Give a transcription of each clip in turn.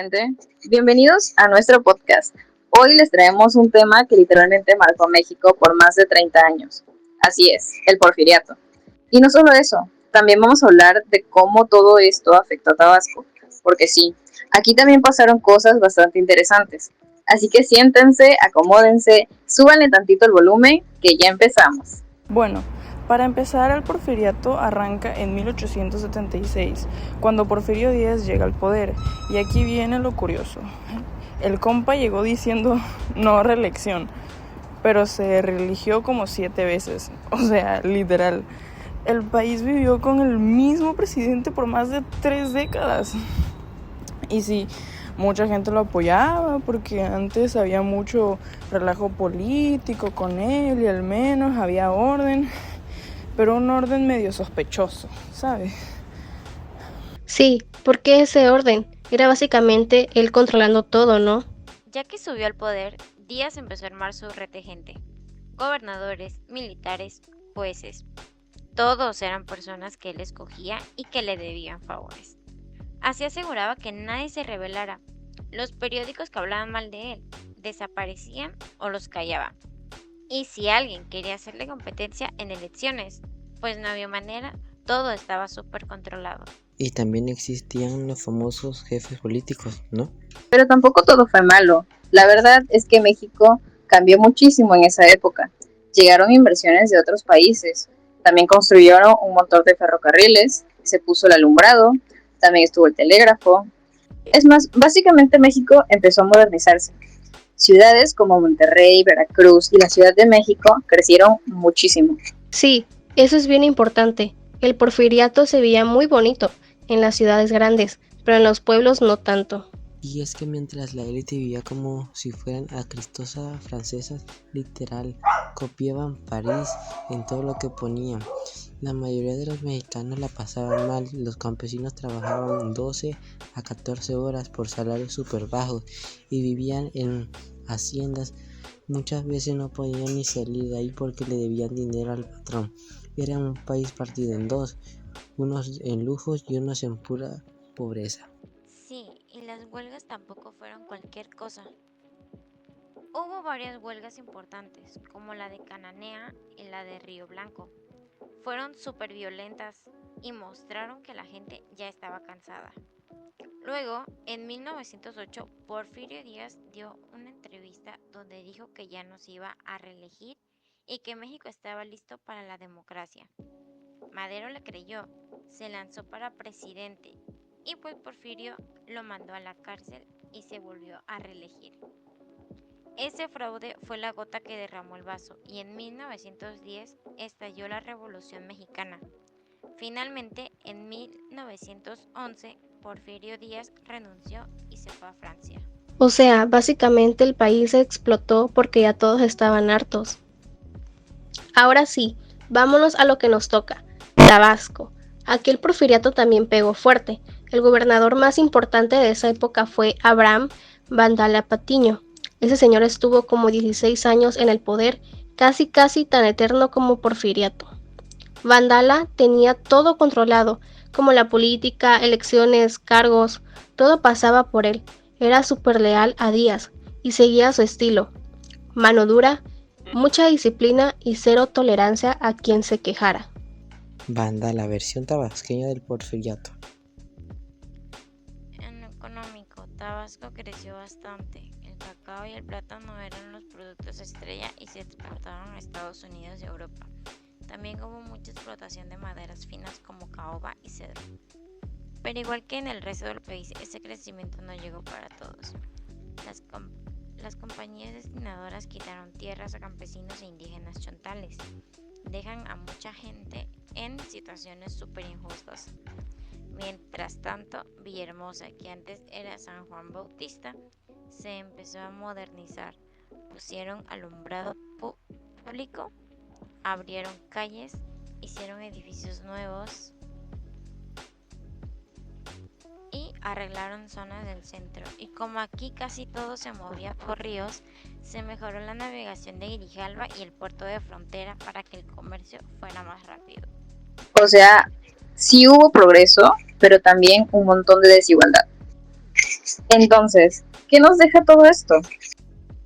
gente, bienvenidos a nuestro podcast. Hoy les traemos un tema que literalmente marcó a México por más de 30 años. Así es, el porfiriato. Y no solo eso, también vamos a hablar de cómo todo esto afectó a Tabasco, porque sí, aquí también pasaron cosas bastante interesantes. Así que siéntense, acomódense, súbanle tantito el volumen, que ya empezamos. Bueno, para empezar, el porfiriato arranca en 1876, cuando Porfirio Díaz llega al poder. Y aquí viene lo curioso. El compa llegó diciendo no reelección, pero se reeligió como 7 veces. O sea, literal. El país vivió con el mismo presidente por más de 3 décadas. Y sí, mucha gente lo apoyaba porque antes había mucho relajo político con él y al menos había orden, pero un orden medio sospechoso, ¿sabes? Sí, porque ese orden era básicamente él controlando todo, ¿no? Ya que subió al poder, Díaz empezó a armar su red de gente. Gobernadores, militares, jueces. Todos eran personas que él escogía y que le debían favores. Así aseguraba que nadie se rebelara. Los periódicos que hablaban mal de él desaparecían o los callaban. Y si alguien quería hacerle competencia en elecciones, pues no había manera, todo estaba súper controlado. Y también existían los famosos jefes políticos, ¿no? Pero tampoco todo fue malo. La verdad es que México cambió muchísimo en esa época. Llegaron inversiones de otros países. También construyeron un montón de ferrocarriles, se puso el alumbrado, también estuvo el telégrafo. Es más, básicamente México empezó a modernizarse. Ciudades como Monterrey, Veracruz y la Ciudad de México crecieron muchísimo. Sí, eso es bien importante. El porfiriato se veía muy bonito en las ciudades grandes, pero en los pueblos no tanto. Y es que mientras la élite vivía como si fueran acristosas francesas, literal, copiaban París en todo lo que ponían. La mayoría de los mexicanos la pasaban mal, los campesinos trabajaban 12 a 14 horas por salarios súper bajos y vivían en haciendas. Muchas veces no podían ni salir de ahí porque le debían dinero al patrón. Era un país partido en dos, unos en lujos y unos en pura pobreza. Sí, y las huelgas tampoco fueron cualquier cosa. Hubo varias huelgas importantes, como la de Cananea y la de Río Blanco. Fueron súper violentas y mostraron que la gente ya estaba cansada. Luego, en 1908, Porfirio Díaz dio una entrevista donde dijo que ya no se iba a reelegir y que México estaba listo para la democracia. Madero le creyó, se lanzó para presidente y pues Porfirio lo mandó a la cárcel y se volvió a reelegir. Ese fraude fue la gota que derramó el vaso y en 1910 estalló la Revolución Mexicana. Finalmente, en 1911, Porfirio Díaz renunció y se fue a Francia. O sea, básicamente el país explotó porque ya todos estaban hartos. Ahora sí, vámonos a lo que nos toca, Tabasco. Aquí el porfiriato también pegó fuerte. El gobernador más importante de esa época fue Abraham Vandala Patiño. Ese señor estuvo como 16 años en el poder, casi tan eterno como Porfiriato. Vandala tenía todo controlado, como la política, elecciones, cargos, todo pasaba por él. Era súper leal a Díaz y seguía su estilo. Mano dura, mucha disciplina y cero tolerancia a quien se quejara. Banda, la versión tabasqueña del porfiriato. En lo económico, Tabasco creció bastante. El cacao y el plátano eran los productos estrella y se exportaban a Estados Unidos y Europa. También hubo mucha explotación de maderas finas como caoba y cedro. Pero igual que en el resto del país, ese crecimiento no llegó para todos. Las compañías destinadoras quitaron tierras a campesinos e indígenas chontales. Dejan a mucha gente en situaciones súper injustas. Mientras tanto, Villahermosa, que antes era San Juan Bautista, se empezó a modernizar. Pusieron alumbrado público, abrieron calles, hicieron edificios nuevos y arreglaron zonas del centro. Y como aquí casi todo se movía por ríos, se mejoró la navegación de Grijalba y el puerto de frontera para que el comercio fuera más rápido. O sea, sí hubo progreso, pero también un montón de desigualdad. Entonces, ¿qué nos deja todo esto?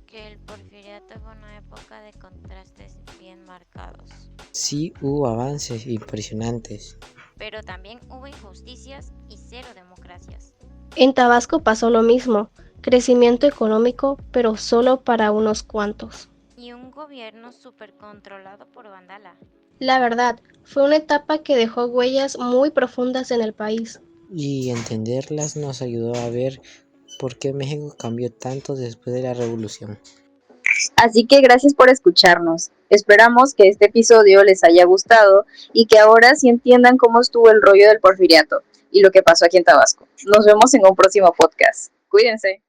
Que el porfiriato fue una época de contrastes bien marcados, Sí hubo avances impresionantes. pero también hubo injusticias y cero democracias. En Tabasco pasó lo mismo, crecimiento económico, pero solo para unos cuantos. Y un gobierno súper controlado por Vandala. La verdad, fue una etapa que dejó huellas muy profundas en el país. Y entenderlas nos ayudó a ver por qué México cambió tanto después de la revolución. Así que gracias por escucharnos. Esperamos que este episodio les haya gustado y que ahora sí entiendan cómo estuvo el rollo del porfiriato y lo que pasó aquí en Tabasco. Nos vemos en un próximo podcast. Cuídense.